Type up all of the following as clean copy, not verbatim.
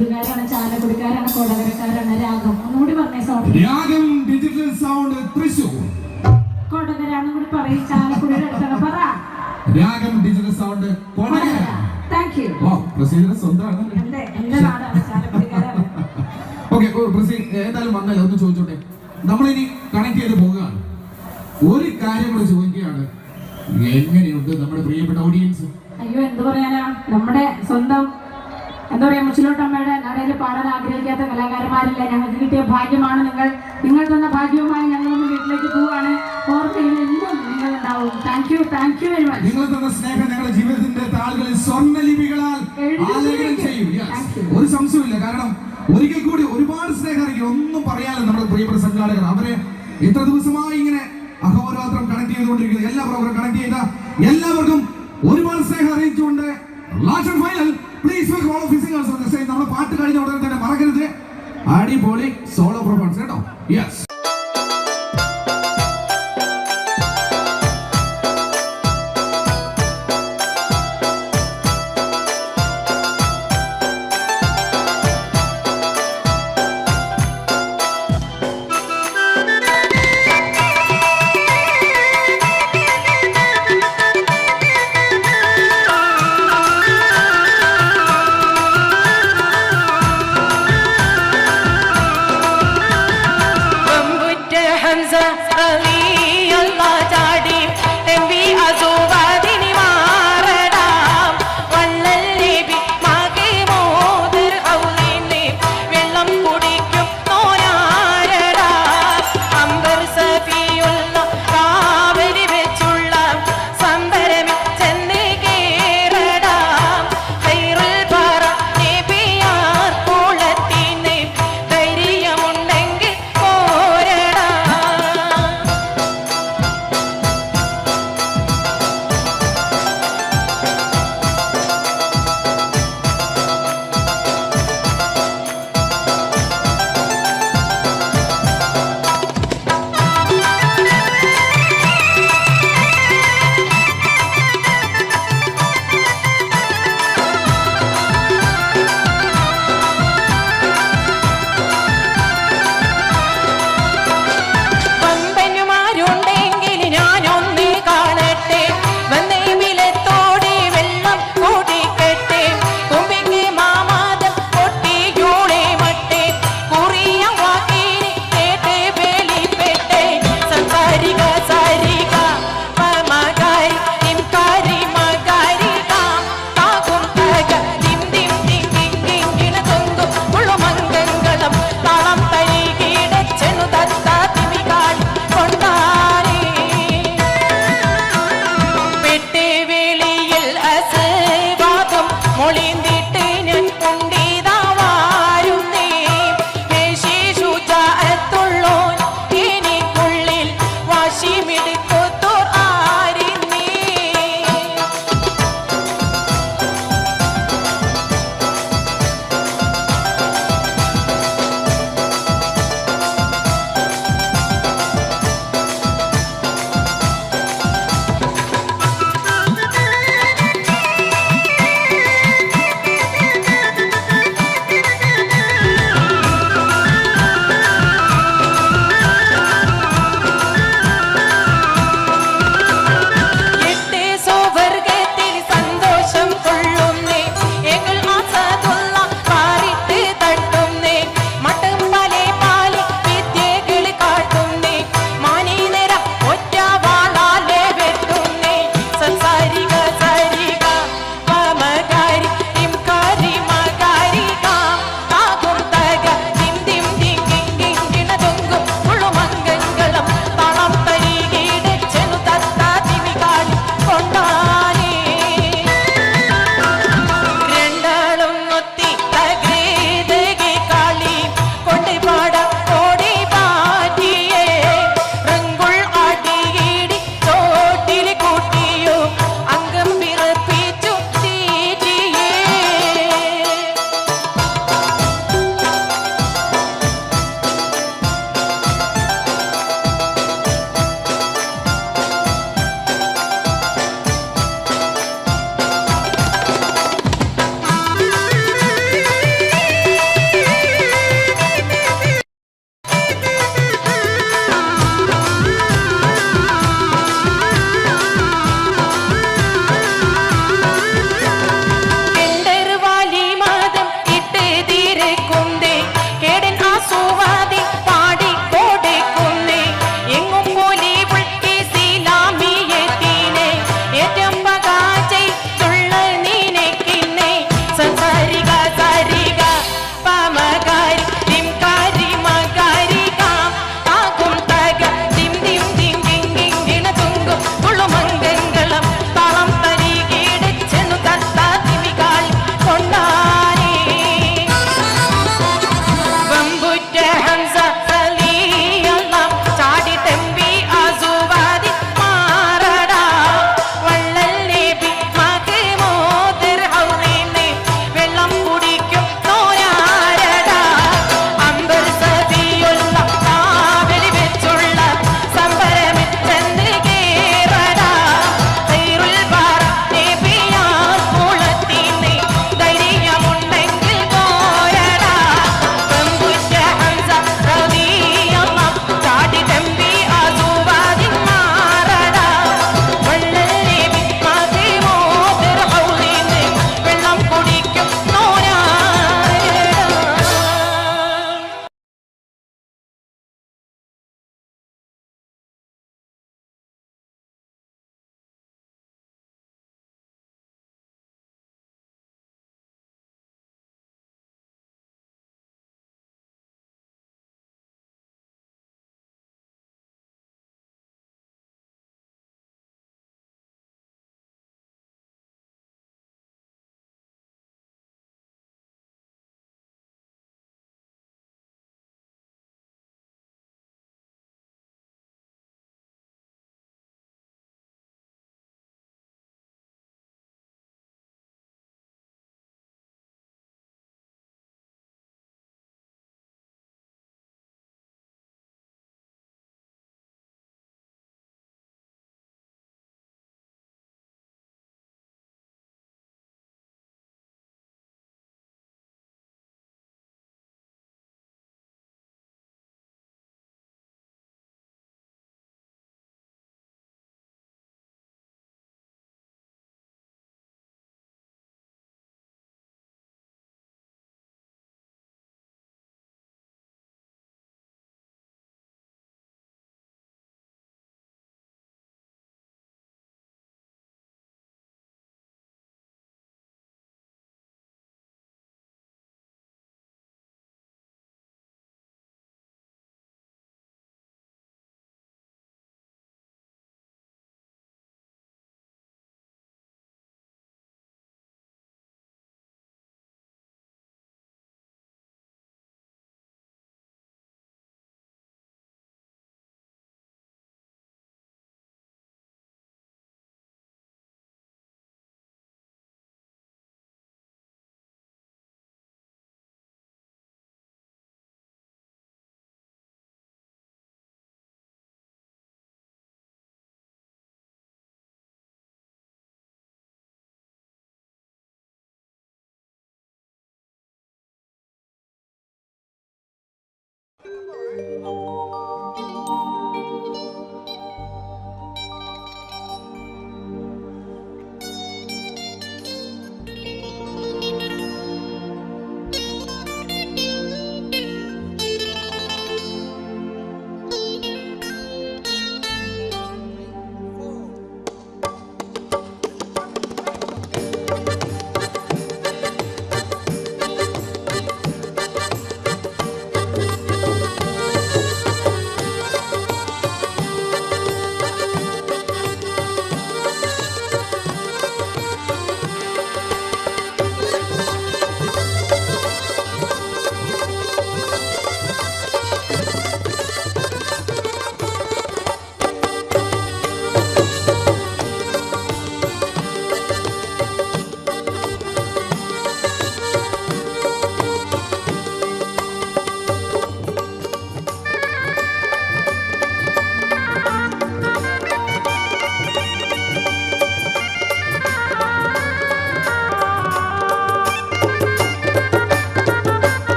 ചാലക്കുടിക്കാരാണ്, കൊടകരക്കാരാണ്. രാഗം ഒന്നുകൂടി പറഞ്ഞേ സൗണ്ട്. രാഗം ഡിജിറ്റൽ സൗണ്ട് തൃശൂർ. കൊടകരാന്നും കൂടി പറയും. ചാലക്കുടിയുടെ അടുത്താണ് പറ. Ragam digital sound Kodakara. Thank you. ഓ പ്രസീദിന്റെ സ്വന്തമാണ്. എന്റെ നാടാണ്, ചാലക്കുടിക്കാരാണ്. ഓക്കെ പ്രസീദ് ഏതായാലും വന്നല്ലോ ഒന്ന് ചോദിച്ചോട്ടെ. നമ്മളിനി കണക്ട് ചെയ്ത് പോകുകയാണ്. ഒരു കാര്യം കൂടെ ചോദിക്കുകയാണ്, എങ്ങനെയുണ്ട് നമ്മുടെ പ്രിയപ്പെട്ട ഓഡിയൻസ്? അയ്യോ എന്ത് പറയാനാ, നമ്മുടെ സ്വന്തം എന്താ പറയാ മുച്ചിലോട്ടമ്മയുടെ നടയിൽ പാടാൻ ആഗ്രഹിക്കാത്ത കലാകാരന്മാരില്ല. ഞങ്ങൾക്ക് കിട്ടിയ ഭാഗ്യമാണ് നിങ്ങൾ തന്ന ഭാഗ്യവുമായി ഞങ്ങൾ ഒന്ന് വീട്ടിലേക്ക് പോവാണ്. ഓർമ്മയിൽ എന്നും നിങ്ങൾ ഉണ്ടാവും. Thank you very much. നിങ്ങൾ തന്ന സ്നേഹം ഞങ്ങളുടെ ജീവിതത്തിന്റെ താളുകളിൽ സ്വർണ്ണലിപികളാൽ ആലേഖനം ചെയ്യും. ഒരു സംശയമില്ല. കാരണം ഒരിക്കൽ കൂടി ഒരുപാട് സ്നേഹം അറിയിക്കും. ഒന്നും പറയാനല്ല നമ്മുടെ പ്രിയപ്പെട്ട സംഘാടകർ. അവരെ ഇത്ര ദിവസമായി ഇങ്ങനെ അഹോരാത്രം കണക്ട് ചെയ്തുകൊണ്ടിരിക്കുന്നത്. എല്ലാ പ്രോഗ്രാം കണക്ട് ചെയ്ത എല്ലാവർക്കും ഒരുപാട് സ്നേഹം അറിയിച്ചുകൊണ്ട് last final please welcome all of the singers on the stage. നമ്മുടെ പാട്ട് കഴിഞ്ഞ ഉടനെ തന്നെ മറക്കരുത്, അടിപൊളി സോളോ പെർഫോമൻസ് കേട്ടോ. യെസ്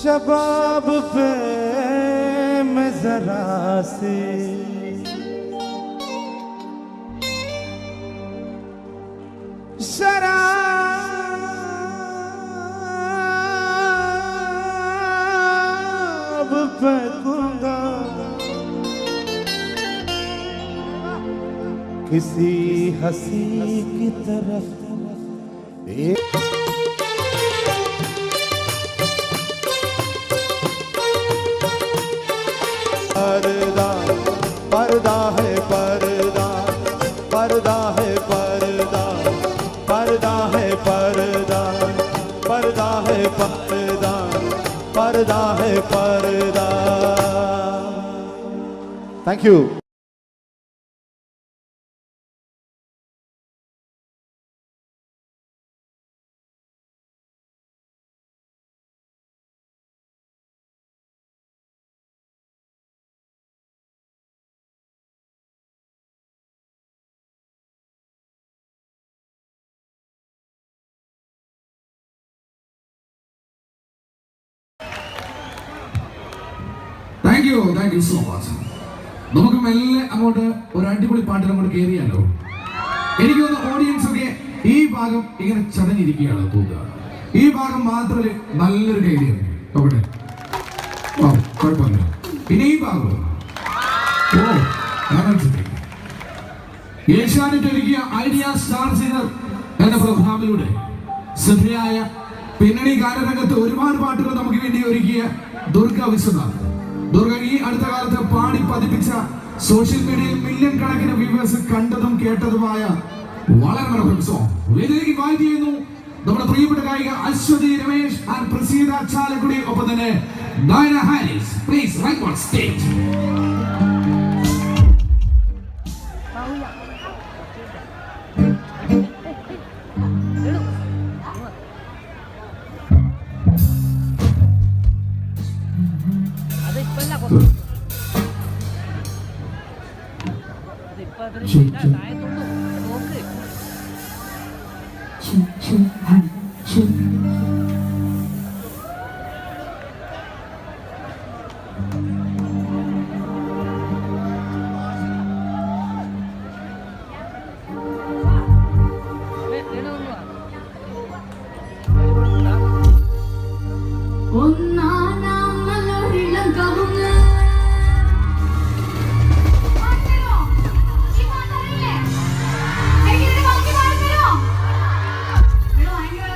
शबाब पे मैं जरा से शराब फेंकूंगा किसी हंसी की तरफ पर्दा पर्दा है पर्दा पर्दा है पर्दा पर्दा है पर्दा पर्दा है पर्दा पर्दा है पर्दा। Thank you. Thank you so much. നമുക്ക് മെല്ലെ അങ്ങോട്ട് ഒരു അടിപൊളി പാട്ടിൽ അങ്ങോട്ട് കയറിയാലോ? എനിക്ക് തോന്നുന്നു ഓഡിയൻസ് ഒക്കെ ഈ ഭാഗം ഇങ്ങനെ ചതഞ്ഞിരിക്കുകയാണ് തോന്നുക. ഈ ഭാഗം മാത്രമേ നല്ലൊരു കയറിയാണ്. നോക്കട്ടെ, ഓ കുഴപ്പമില്ല. പിന്നെ ഈ ഭാഗം ഓ ഏഷ്യാനെറ്റ് ഒരുക്കിയ ഐഡിയ സ്റ്റാർ സിംഗർ എന്ന പ്രോഗ്രാമിലൂടെ ശ്രദ്ധയായ പിന്നണി ഗാനരംഗത്ത് ഒരുപാട് പാട്ടുകൾ നമുക്ക് വേണ്ടി ഒരുക്കിയ ദുർഗ വിശ്വനാഥ്. ദുർഗ ഈ അടുത്ത കാലത്ത് പാടി പതിപ്പിച്ച സോഷ്യൽ മീഡിയയിൽ മില്യൺ കണക്കിന് വ്യൂവേഴ്സ് കണ്ടതും കേട്ടതുമായ വളരെ മനോഹരം സോങ് വേദിയിലേക്ക് ഇൻവൈറ്റ് ചെയ്യുന്നു നമ്മുടെ പ്രിയപ്പെട്ട ഗായിക അശ്വതി രമേശ് ആൻഡ് പ്രസീത ചാലക്കുടി, ഒപ്പം തന്നെ Diana Harris. Please right on stage. ഭയങ്കര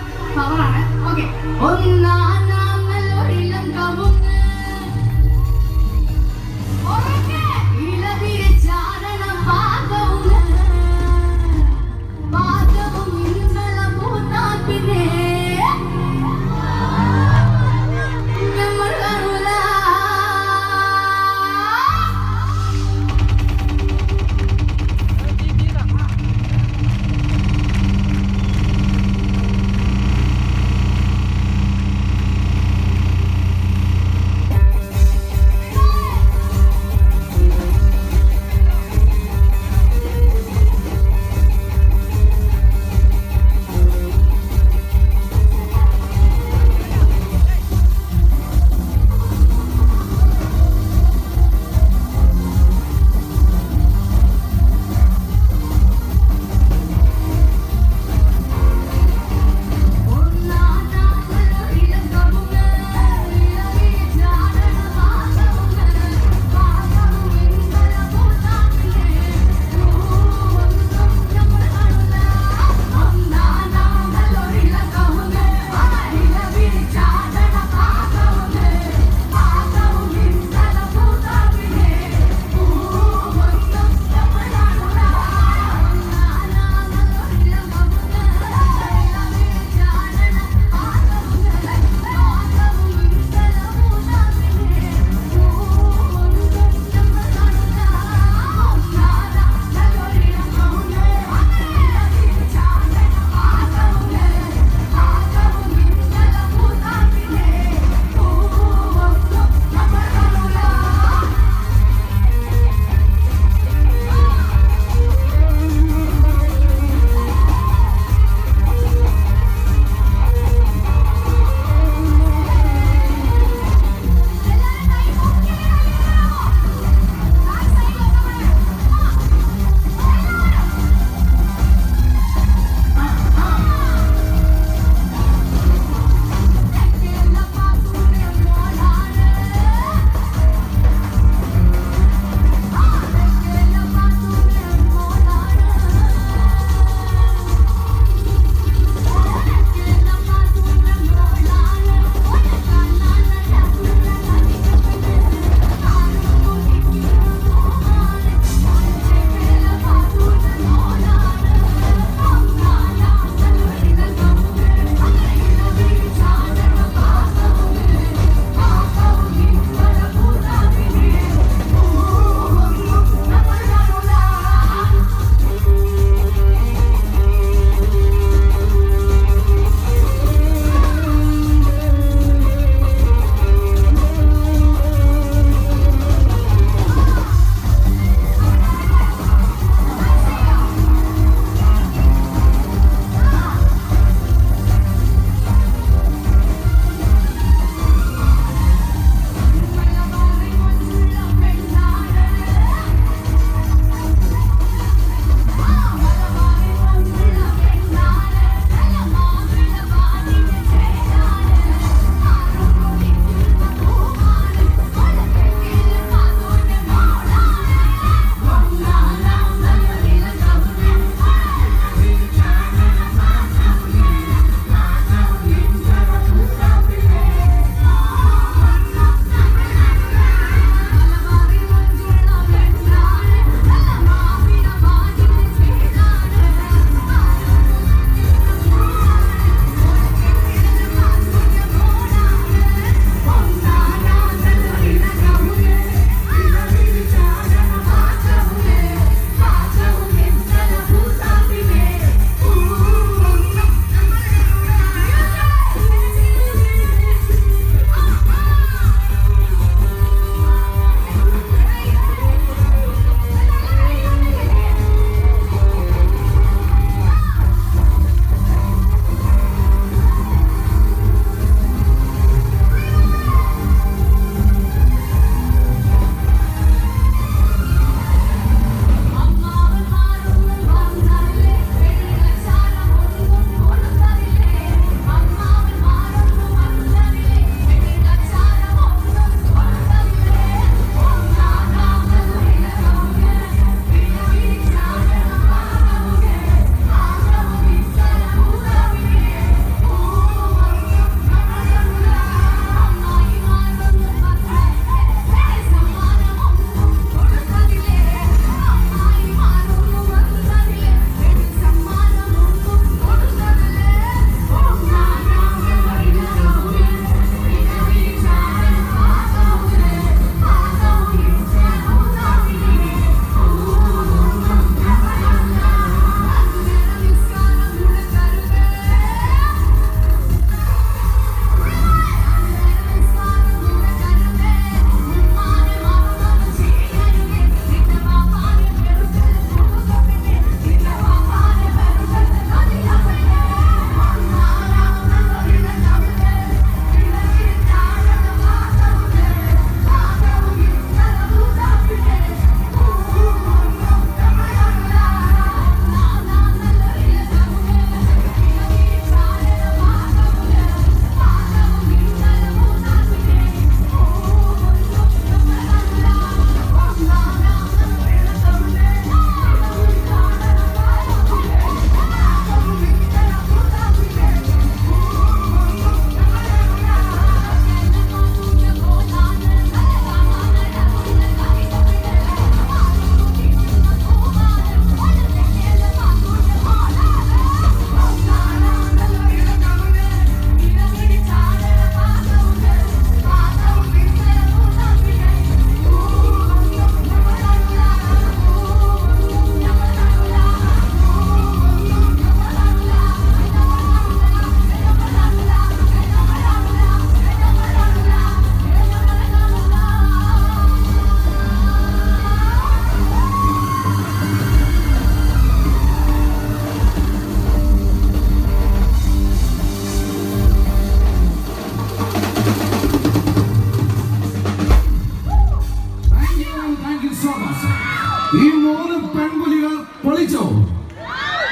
പൊളിച്ചോ?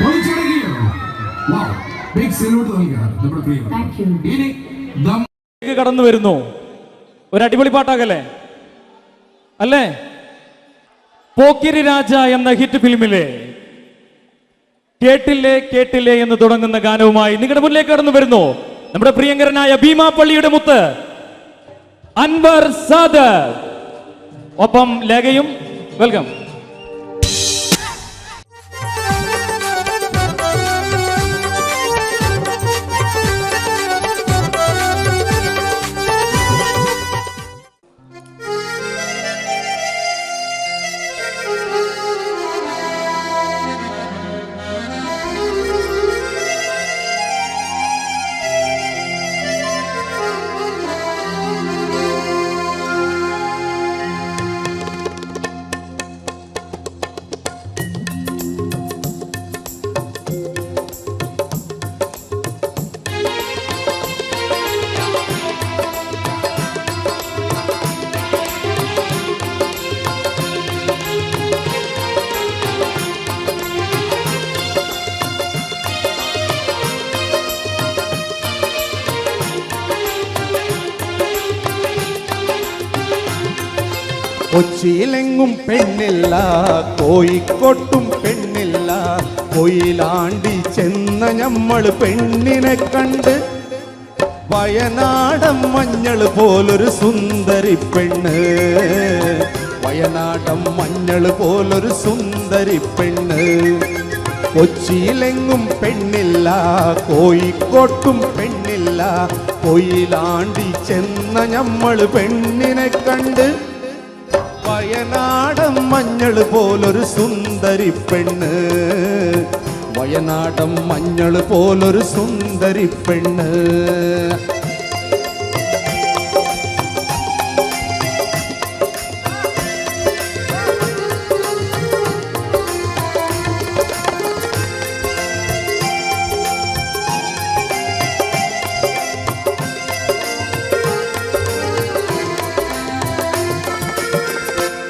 പൊളിച്ചടക്കിയോ? വൗ, ബിഗ് സല്യൂട്ട് നൽകാം നമ്മുടെ പ്രിയപ്പെട്ട. Thank you. ഇനി കടന്നു വരുന്നു ഒരു അടിപൊളി പാട്ടാകല്ലേ അല്ലേ? പോക്കിരി രാജ എന്ന ഹിറ്റ് ഫിലിമിലെ കേട്ടില്ലേ കേട്ടില്ലേ എന്ന് തുടങ്ങുന്ന ഗാനവുമായി നിങ്ങളുടെ മുന്നിലേക്ക് കടന്നു വരുന്നു നമ്മുടെ പ്രിയങ്കരനായ ഭീമാപ്പള്ളിയുടെ മുത്ത് അൻവർ സാദത്ത്, ഒപ്പം ലേഖയും. വെൽക്കം. കൊച്ചിയിലെങ്ങും പെണ്ണില്ല, കോഴിക്കോട്ടും പെണ്ണില്ല. കൊയിലാണ്ടി ചെന്ന ഞമ്മള് പെണ്ണിനെ കണ്ട് വയനാടൻ മഞ്ഞൾ പോലൊരു സുന്ദരി പെണ്ണ്, വയനാടൻ മഞ്ഞൾ പോലൊരു സുന്ദരി പെണ്ണ്. കൊച്ചിയിലെങ്ങും പെണ്ണില്ല, കോഴിക്കോട്ടും പെണ്ണില്ല. കൊയിലാണ്ടി ചെന്ന ഞമ്മള് പെണ്ണിനെ കണ്ട് വയനാടൻ മഞ്ഞൾ പോലൊരു സുന്ദരി പെണ്ണ്, വയനാടൻ മഞ്ഞൾ പോലൊരു സുന്ദരി പെണ്ണ്.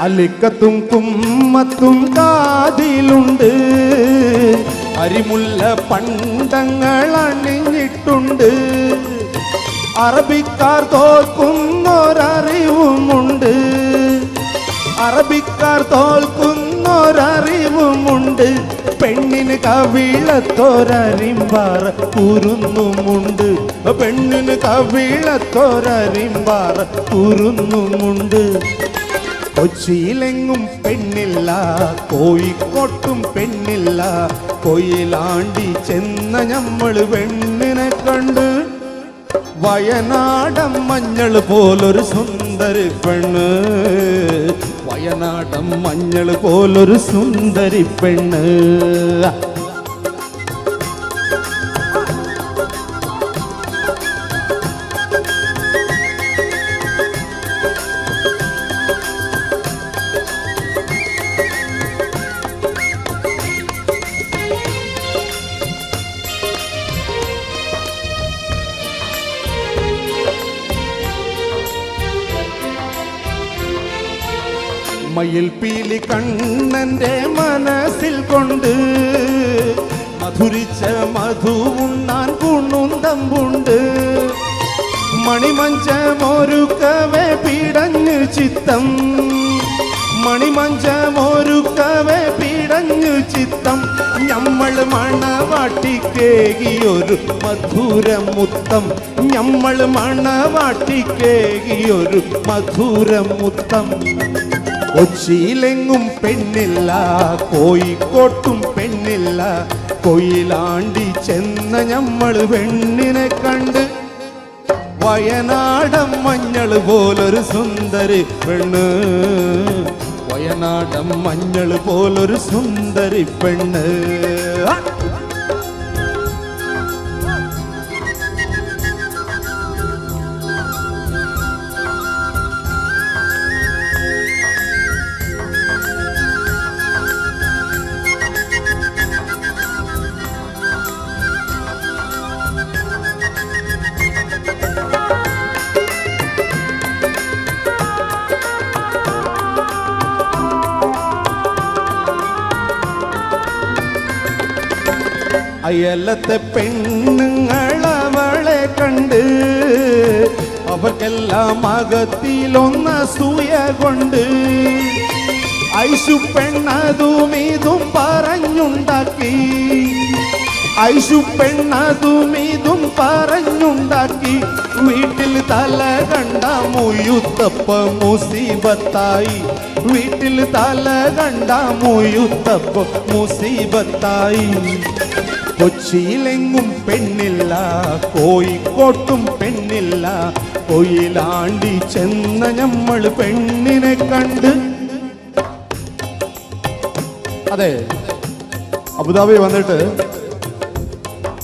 അലിക്കത്തും കുമ്മത്തും കാതിലുണ്ട്, അരിമുല്ല പണ്ടങ്ങൾ അണിഞ്ഞിട്ടുണ്ട്. അറബിക്കാർ തോൽക്കുന്നൊരറിവുമുണ്ട്, അറബിക്കാർ തോൽക്കുന്നൊരറിവുമുണ്ട്. പെണ്ണിന് കവിളത്തോരരിമ്പാറ കുരുന്നുമുണ്ട്, പെണ്ണിന് കവിളത്തോരരിമ്പാറ കുരുന്നുമുണ്ട്. കൊച്ചിയിലെങ്ങും പെണ്ണില്ല, കോഴിക്കോട്ടും പെണ്ണില്ല. കൊയിലാണ്ടി ചെന്ന ഞമ്മള് പെണ്ണിനെ കണ്ട് വയനാടൻ മഞ്ഞൾ പോലൊരു സുന്ദരി പെണ്ണ്, വയനാടൻ മഞ്ഞൾ പോലൊരു സുന്ദരി പെണ്ണ്. മയിൽ പീലി കണ്ണന്റെ മനസ്സിൽ കൊണ്ട് മധുരിച്ച മധു ഉണ്ണാൻ കുണുന്തമ്പുണ്ട്. മണിമഞ്ചമൊരുക്കവേ പിടഞ്ഞു ചിത്തം, മണിമഞ്ചമൊരുക്കവേ പിടഞ്ഞു ചിത്തം. ഞമ്മൾ മണവാട്ടിക്കേകിയൊരു മധുരമുത്തം, ഞമ്മൾ മണവാട്ടിക്കേകിയൊരു മധുരമുത്തം. കൊച്ചിയിലെങ്ങും പെണ്ണില്ല, കോഴിക്കോട്ടും പെണ്ണില്ല. കൊയിലാണ്ടി ചെന്ന ഞമ്മള് പെണ്ണിനെ കണ്ട് വയനാടൻ മഞ്ഞൾ പോലൊരു സുന്ദരി പെണ്ണ്, വയനാടൻ മഞ്ഞൾ പോലൊരു സുന്ദരി പെണ്ണ്. അയലത്തെ പെണ്ണുങ്ങൾ അവളെ കണ്ട് അവർക്കെല്ലാം അകത്തിലൊന്ന് സൂയ കൊണ്ട് ഐശു പെണ്ണതും ഇതും പറഞ്ഞുണ്ടാക്കി ഐശു പെണ്ണതും ഇതും പറഞ്ഞുണ്ടാക്കി വീട്ടിൽ തല കണ്ട മുയുത്തപ്പ മുസീബത്തായി വീട്ടിൽ തല കണ്ട മുയുത്തപ്പ മുസീബത്തായി കൊച്ചിയിലെങ്ങും പെണ്ണില്ല കോഴിക്കോട്ടും പെണ്ണില്ല കൊയിലാണ്ടി ചെന്ന നമ്മൾ പെണ്ണിനെ കണ്ട് അതെ അബുദാബി വന്നിട്ട്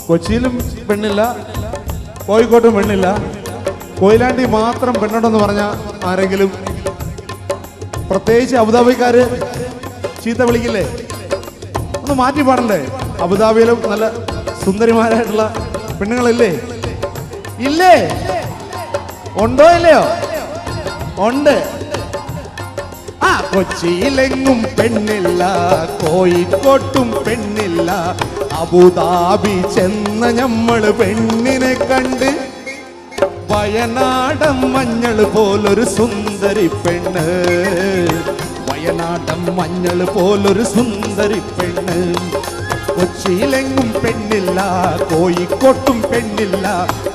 കൊച്ചിയിലും പെണ്ണില്ല കോഴിക്കോട്ടും പെണ്ണില്ല കൊയിലാണ്ടി മാത്രം പെണ്ണുണ്ടെന്ന് പറഞ്ഞ ആരെങ്കിലും പ്രത്യേകിച്ച് അബുദാബിക്കാര് ചീത്ത വിളിക്കില്ലേ? ഒന്ന് മാറ്റി പാടണ്ടേ? അബുദാബിയിലും നല്ല സുന്ദരിമാരായിട്ടുള്ള പെണ്ണുങ്ങളില്ലേ? ഇല്ലേ? ഉണ്ടോ ഇല്ലയോ? ഉണ്ട്. ആ കൊച്ചിയിലെങ്ങും പെണ്ണില്ല കോഴിക്കോട്ടും പെണ്ണില്ല അബുദാബി ചെന്ന ഞമ്മള് പെണ്ണിനെ കണ്ട് വയനാടൻ മഞ്ഞൾ പോലൊരു സുന്ദരി പെണ്ണ് വയനാടൻ മഞ്ഞൾ പോലൊരു സുന്ദരി പെണ്ണ് കൊച്ചിയിലെങ്ങും പെണ്ണില്ല കോഴിക്കോട്ടും പെണ്ണില്ല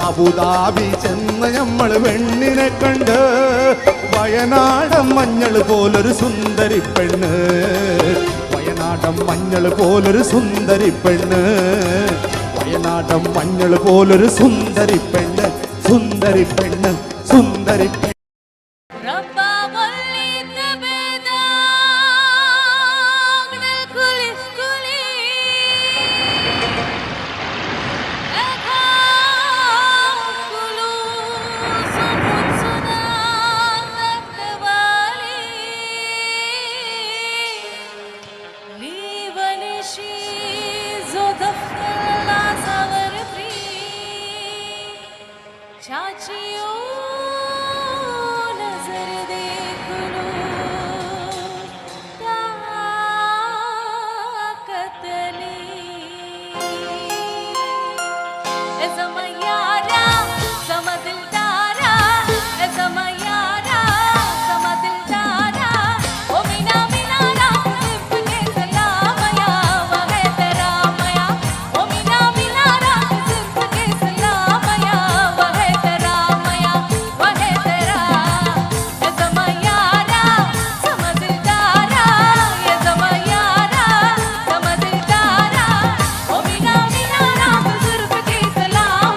അബുദാബി ചെന്ന നമ്മൾ പെണ്ണിനെ കണ്ട് വയനാടൻ മഞ്ഞൾ പോലൊരു സുന്ദരി പെണ്ണ് വയനാടൻ മഞ്ഞൾ പോലൊരു സുന്ദരി പെണ്ണ് വയനാടൻ മഞ്ഞൾ പോലൊരു സുന്ദരി പെണ്ണ് സുന്ദരി പെണ്ണ് സുന്ദരി പെണ്ണ് सलाम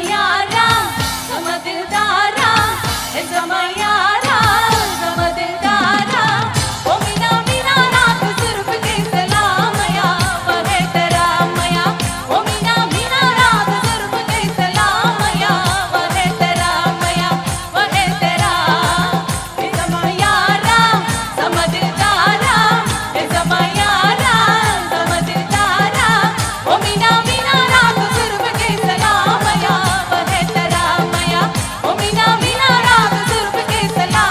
समयारा समदिलदारा ए समयारा समदिलदारा ओ मीना मीना रात सिर्फ के सलामया वहे तेरा मया ओ मीना मीना रात सिर्फ के सलामया वहे तेरा मया वहे तेरा ए समयारा समदिलदारा ए समयारा समदिलदारा ओ मीना मीना रात सिर्फ के सलामया वहे तेरा मया ओ मीना मीना रात सिर्फ के सलाम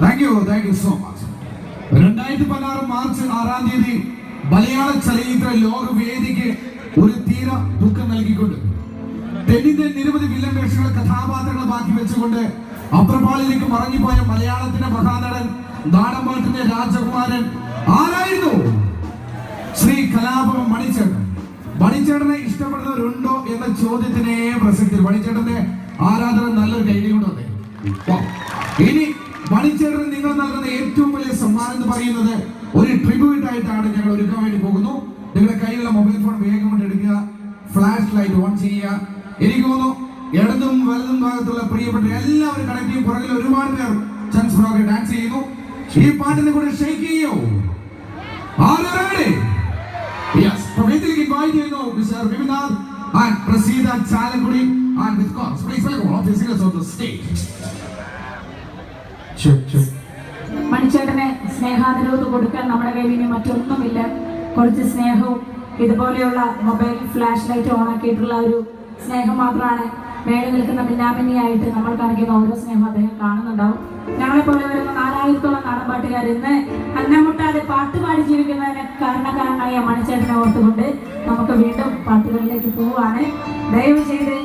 thank you so much. 2016 March 6-ാം തീയതി മലയാള ചലച്ചിത്ര ലോകവേദിക്ക് ഒരു തീര ദുഃഖം നൽകിക്കൊണ്ട് തെന്നിന്റെ നിരവധി വില്ലൻ വേഷങ്ങൾ കഥാപാത്രങ്ങളെ ബാക്കി വെച്ചുകൊണ്ട് അപ്രപാളിലേക്ക് മറങ്ങിപ്പോയ മലയാളത്തിന്റെ മഹാനടൻ നാടൻപാട്ടിന്റെ രാജകുമാരൻ ആരായിരുന്നു? ശ്രീ കലാഭവൻ മണിച്ചേട്ടൻ. മണിച്ചേട്ടനെ ഇഷ്ടപ്പെടുന്നവരുണ്ടോ എന്ന ചോദ്യത്തിനെ പ്രസക്തി. മണിച്ചേട്ടന്റെ ആരാധന നല്ലൊരു കൈഡി കൊണ്ട് വന്നേ. ഇനി മണിച്ചേട്ടന് നിങ്ങൾ നൽകുന്ന ഏറ്റവും വലിയ സമ്മാനം എന്ന് പറയുന്നത് ഒരു ട്രിബ്യൂട്ട് ആയിട്ടാണ് ഞങ്ങൾ ഒരുക്കാൻ വേണ്ടി പോകുന്നു. നിങ്ങളുടെ കയ്യിലുള്ള മൊബൈൽ ഫോൺ വേഗം കൊണ്ട് എടുക്കുക, ഫ്ലാഷ് ലൈറ്റ് ഓൺ ചെയ്യുക. എനിക്ക് തോന്നുന്നു ഇടതും വലതും ഭാഗത്തുള്ള പ്രിയപ്പെട്ട എല്ലാവരും കണക്ട് ചെയ്യും. പുറകിൽ ഒരുപാട് പേർ ചാൻസ് ഫ്രോക്ക് ഡാൻസ് ചെയ്യുന്നു. ഈ പാട്ടിനെ കൂടെ ഷെയ്ക്ക് ചെയ്യോ? Yes, പ്രവേദിലേക്ക് invite ചെയ്യുന്നു Mr. Vivinad and Prasida Chalakudi and with course. Please welcome all the singers on the stage. മണിച്ചേട്ടനെ സ്നേഹാദരവ് കൊടുക്കാൻ നമ്മുടെ കയ്യിൽ ഇനി മറ്റൊന്നുമില്ല. കുറച്ച് സ്നേഹവും ഇതുപോലെയുള്ള മൊബൈൽ ഫ്ലാഷ് ലൈറ്റ് ഓൺ ആക്കിയിട്ടുള്ള ഒരു സ്നേഹം മാത്രമാണ്. മേലെ നിൽക്കുന്ന മിന്നാമിന്നിയായിട്ട് നമ്മൾ കാണിക്കുന്ന ഓരോ സ്നേഹം അദ്ദേഹം കാണുന്നുണ്ടാവും. ഞങ്ങളെപ്പോലെ വരുന്ന 4000-ഓളം നാടൻപാട്ടുകാർ ഇന്ന് അന്നമുട്ടാതെ പാട്ടുപാടി ജീവിക്കുന്നതിന് കാരണക്കാരനായ മണിച്ചേട്ടനെ ഓർത്തുകൊണ്ട് നമുക്ക് വീണ്ടും പാട്ടുകളിലേക്ക് പോവുകയാണ്. ദയവ് ചെയ്ത്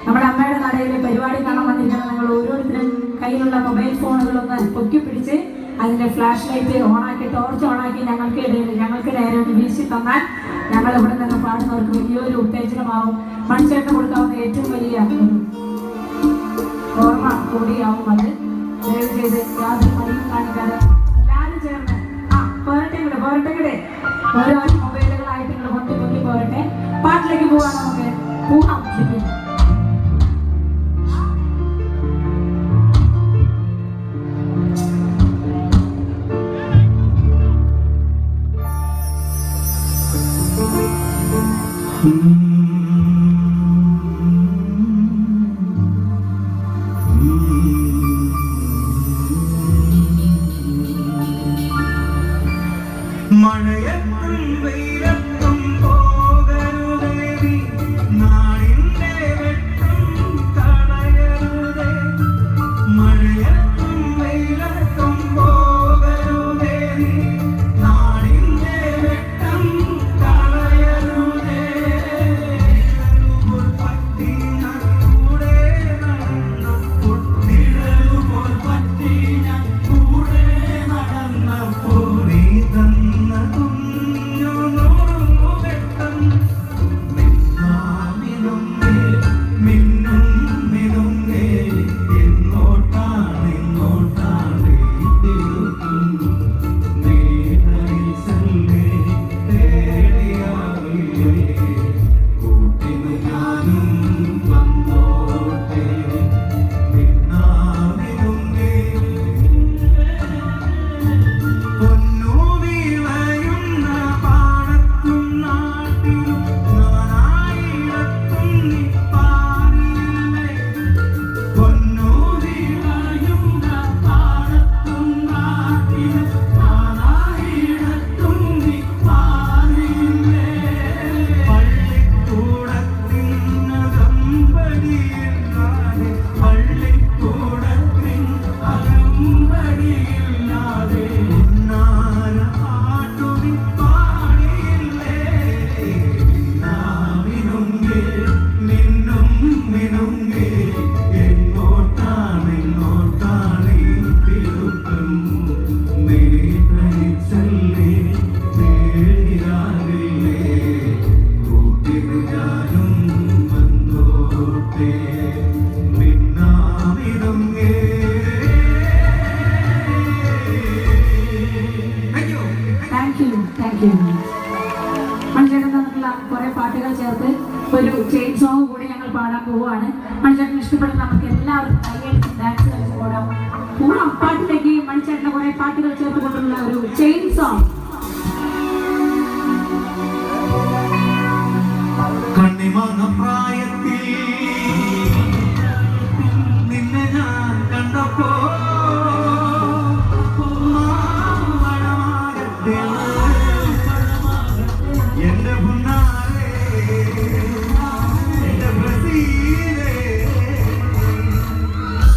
നമ്മുടെ അമ്മയുടെ നടയിലെ പരിപാടി കാണാൻ വന്നിരിക്കുന്ന നിങ്ങൾ ഓരോരുത്തരും കയ്യിലുള്ള മൊബൈൽ ഫോണുകളൊന്ന് പൊക്കി പിടിച്ച് അതിൻ്റെ ഫ്ലാഷ് ലൈറ്റ് ഓണാക്കി ടോർച്ച് ഓണാക്കി ഞങ്ങൾക്ക് നേരെ ഒന്ന് വീശി തന്നാൽ ഞങ്ങൾ ഇവിടെ നിന്ന് പാടുന്നവർക്ക് വലിയൊരു ഉത്തേജനമാവും. മണിച്ചേട്ടന് കൊടുക്കാവുന്ന ഏറ്റവും വലിയ ഒരു ഓർമ്മ കൂടിയാവും അത്. ദയവ് ചെയ്ത് യാതൊരു മടിയും കാണിക്കാതെ എല്ലാവരും ചേർന്ന് പോരട്ടെ ഓരോ മൊബൈലുകളായിട്ട് ഇങ്ങനെ പൊട്ടി പോരട്ടെ. പാട്ടിലേക്ക് പോകാൻ നമുക്ക് പോകാം. മഴയത്തും വെയിലത്തും പോകരുതേ, നാടിന്റെ വെട്ടം കളയരുതേ. മഴയത്തും വെയിലത്തും പോകരുതേ, നാടിന്റെ വെട്ടം കളയരുതേ. പറ്റി ഞാൻ കൂടെ നടന്നപ്പോൾ, നിഴലുപോൽ പറ്റി ഞാൻ കൂടെ നടന്നപ്പോൾ നീ തന്ന കുഞ്ഞു നൂറുവെട്ടം മിന്നാമിനുങ്ങേ മിന്നും മിനുങ്ങേ. എങ്ങോട്ടാണ് തിരുത്തും നീ തനിച്ചല്ലേ തേടിയാവില്ലേ. കൂട്ടിന് ഞാനും വന്നോട്ടെ മിന്നാമിനുങ്ങേ. പൊന്നു വിളയുന്ന പാടത്തും നാട്ടിലും നാനായിടത്തും നീ പാടിയില്ലേ. പൊന്നു വിളയുന്ന പാടത്തും നാട്ടിലും നാനായിടത്തും നീ പാടിയില്ലേ. പള്ളിക്കൂടത്തിനകമ്പടിയില്ലാതെ പള്ളിക്കൂടത്തിനകമ്പടിയില്ലാതെ ഉന്നാര പാട്ടുനി പാടിയില്ലേ. മിന്നാമിനുങ്ങേ മിന്നും മിനുങ്ങേ. എങ്ങോട്ടാണ് ഈ തിരുത്തം നീ തനിച്ചല്ലേ തേടിയാവില്ലേ. കൂട്ടിന് ഞാനും വന്നോട്ടെ മിന്നാമിനുങ്ങേ. Thank you. മണിച്ചേട്ടൻ തന്നിട്ടുള്ള കുറെ പാട്ടുകൾ ചേർത്ത് ഒരു ചെയിൻ സോങ് കൂടി ഞങ്ങൾ പാടാൻ പോവുകയാണ്. മണിച്ചേട്ടൻ ഇഷ്ടപ്പെടുന്ന നമുക്ക് എല്ലാവർക്കും കൈയടിച്ച് ഡാൻസ് കളിച്ച് പോടാം. പാട്ടിലേക്ക് മണിച്ചേട്ടൻ്റെ കുറെ പാട്ടുകൾ ചേർത്ത് കൊണ്ടുള്ള ഒരു ചെയിൻ സോങ്. കണ്ണിമങ്ങ പ്രായത്തിൽ നിന്നെ ഞാൻ കണ്ടപ്പോ എന്റെ പുന്നാരെ എന്റെ ബ്രസീലേ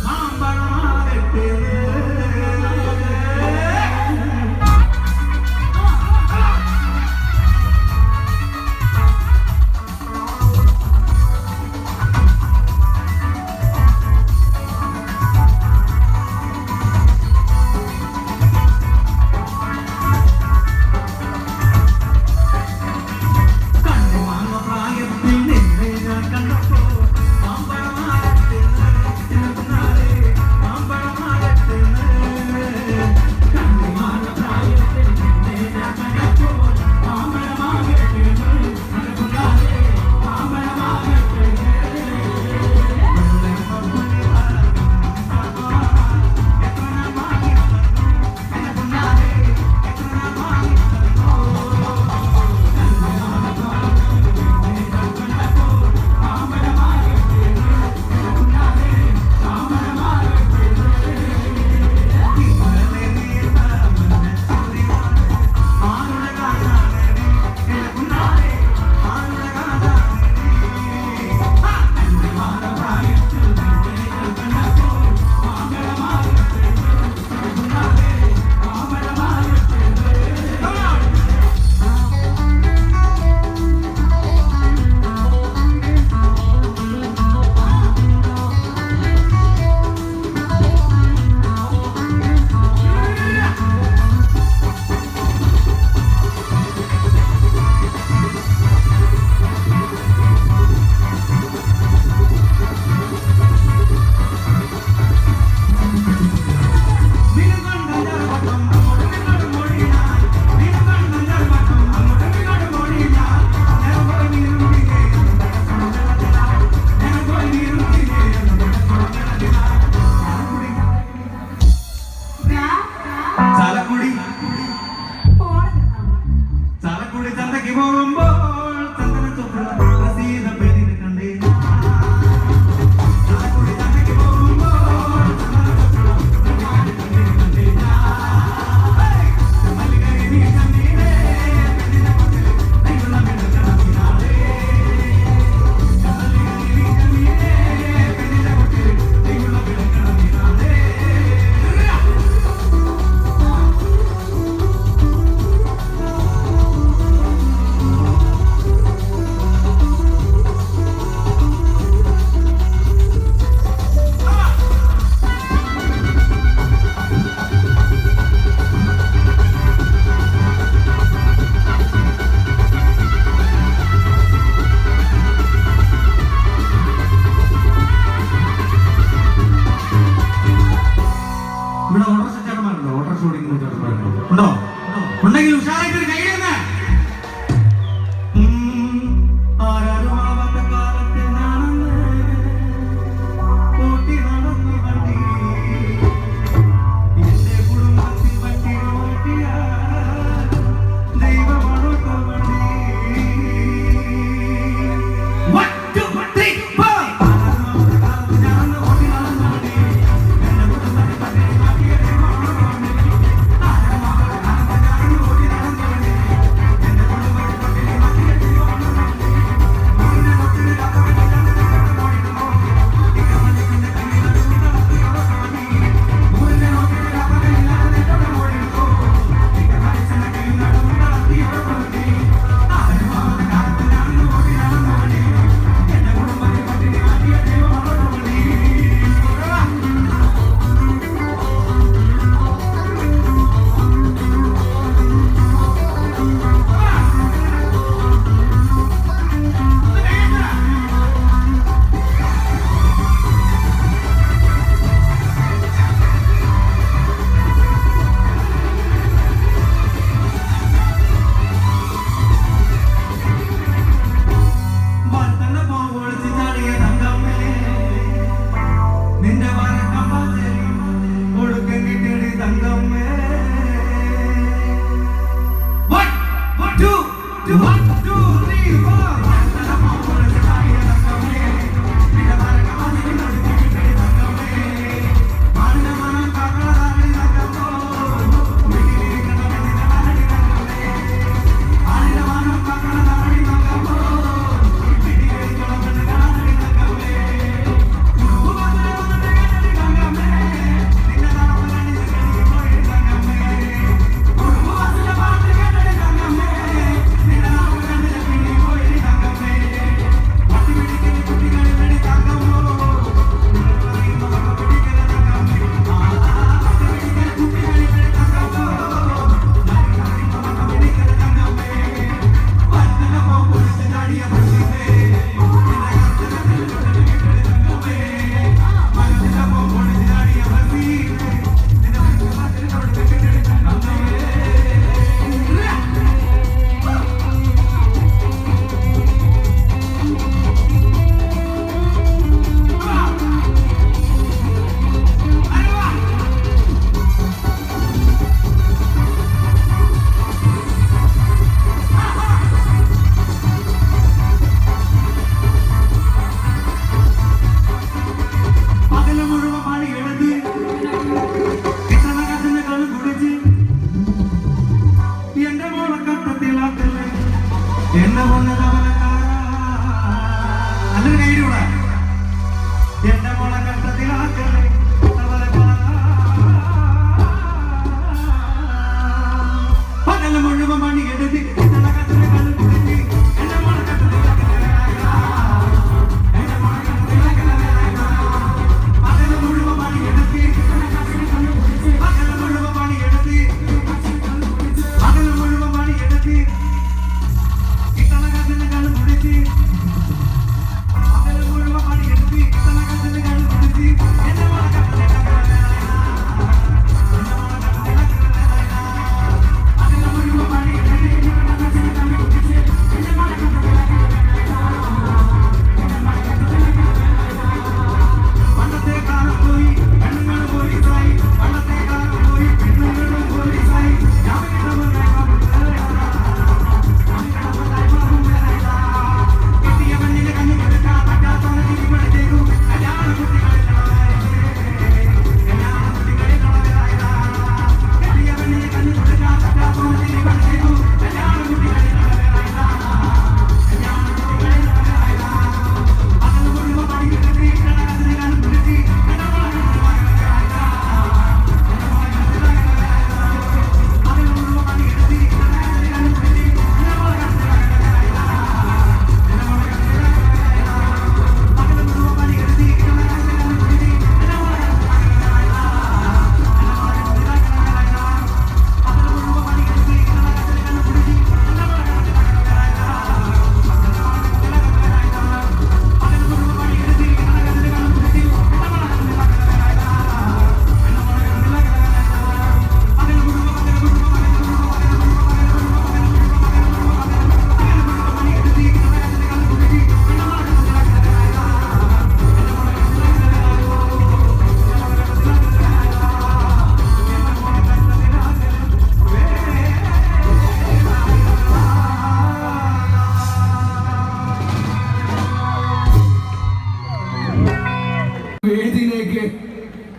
മാമ്പഴമാകട്ടെ.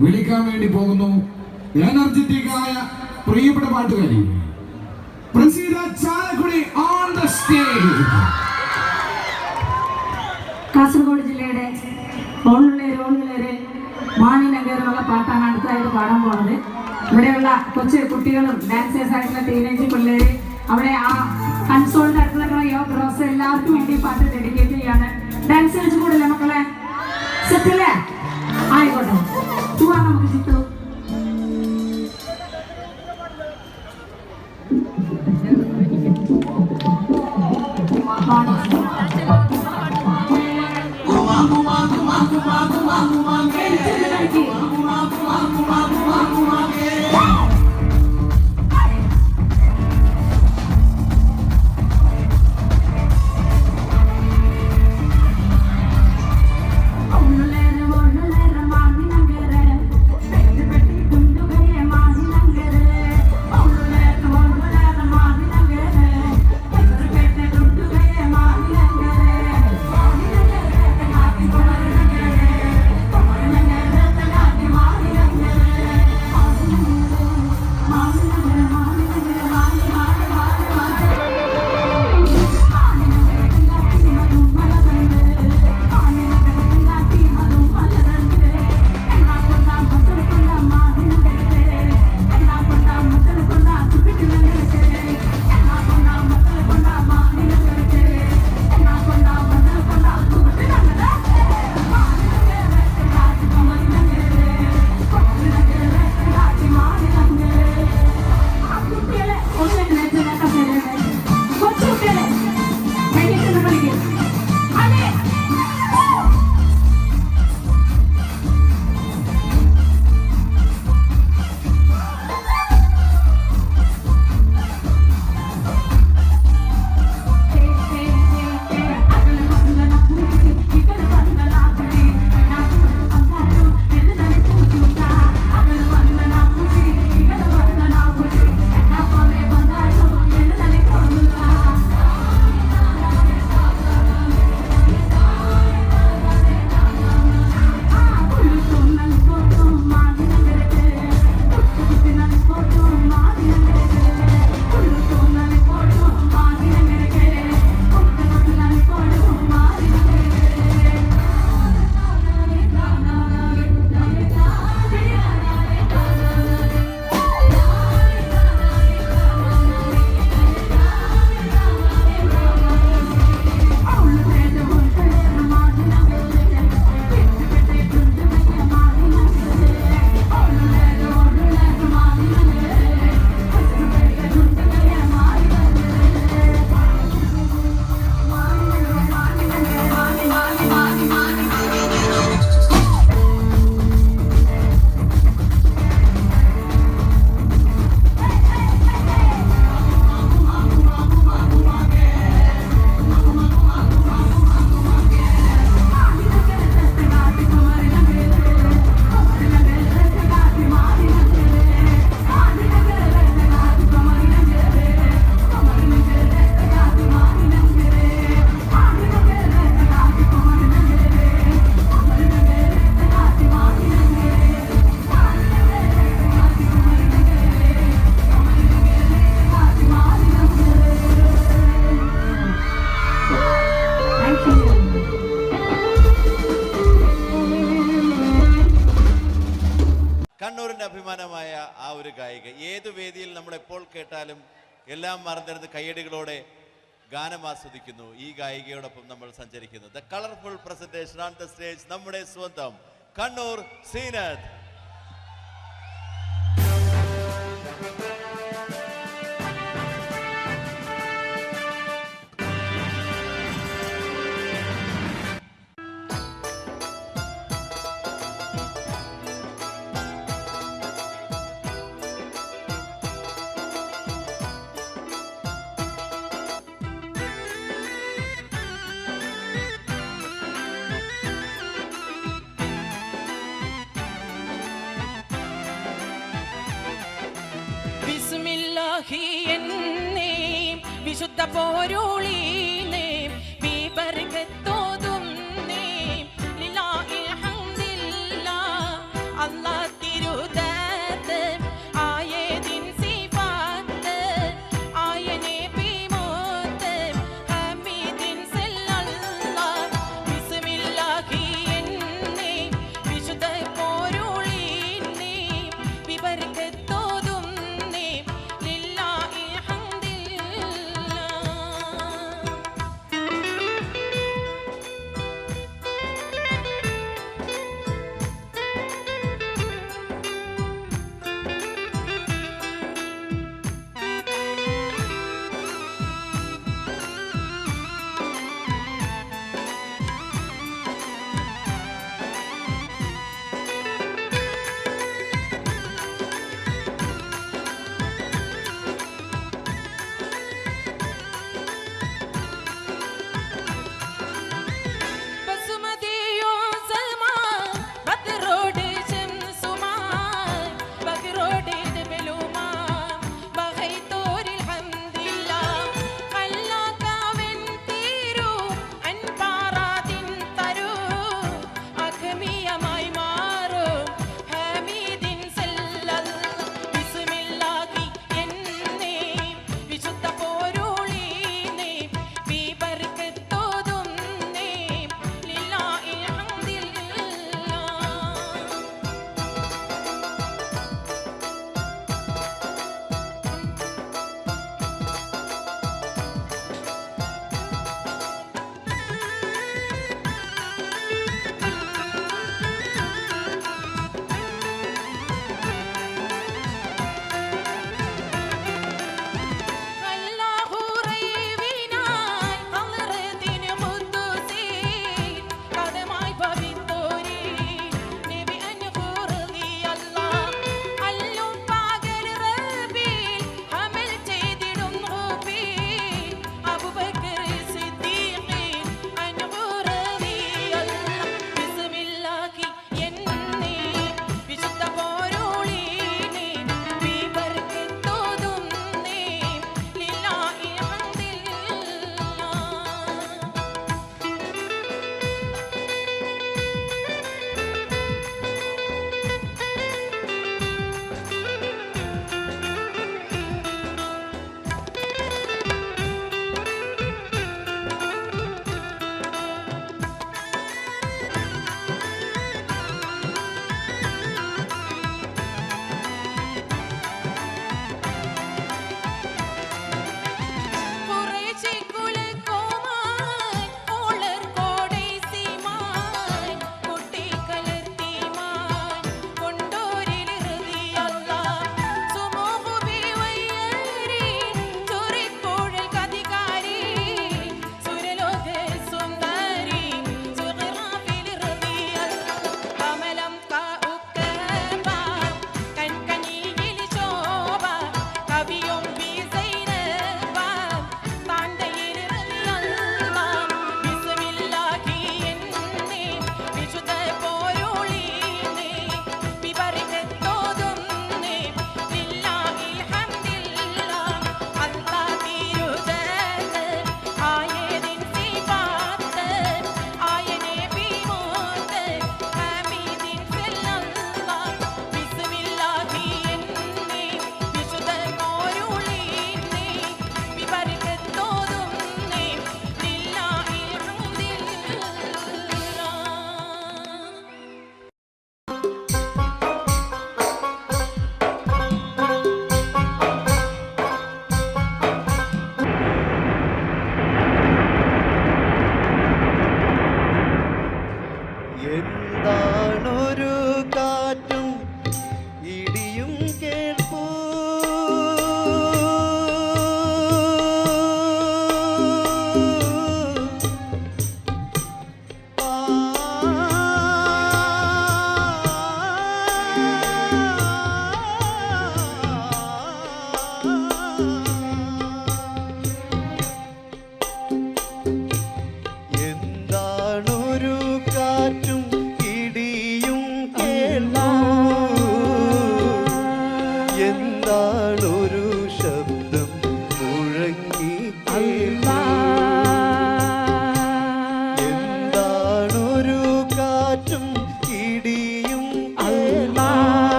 വിളിക്കാൻ വേണ്ടി പോകുന്നു എനർജറ്റിക്കായ പ്രിയപ്പെട്ട പാട്ടുകാരി Praseetha Chalakudy on the stage. Kasaragod ജില്ലയുടെ ഓണുള്ളേര് മാണിനഗർ എന്നുള്ള പാട്ടാണ് അടുത്തതായിട്ട് പാടാൻ പോകുന്നത്. ഇവിടെയുള്ള കൊച്ചു കുട്ടികളും ഡാൻസേഴ്സ് ആയിട്ടുള്ള ടീനേജ് പിള്ളേര് അവിടെ ആ കൺസോളിന്റെ അടുത്തുള്ള യോഗ റോസ് എല്ലാവർക്കും വേണ്ടി പാട്ട് ഡെഡിക്കേറ്റ് ചെയ്യാണ്. ഡാൻസ് കളിച്ചു കൂടില്ല മക്കളെ? സെറ്റല്ലേ? ആയിക്കോട്ടെ, പോവാ നമുക്ക് ചിത്തു. കണ്ണൂരിൻ്റെ അഭിമാനമായ ആ ഒരു ഗായിക ഏത് വേദിയിൽ നമ്മൾ എപ്പോൾ കേട്ടാലും എല്ലാം മറന്നിരുന്ന് കയ്യടികളോടെ ഗാനം ആസ്വദിക്കുന്നു. ഈ ഗായികയോടൊപ്പം നമ്മൾ സഞ്ചരിക്കുന്നു. The colourful presentation on the stage നമ്മുടെ സ്വന്തം കണ്ണൂർ സീനത്ത്. വിശുദ്ധ പോരുളീനേ ബർക്കത്ത്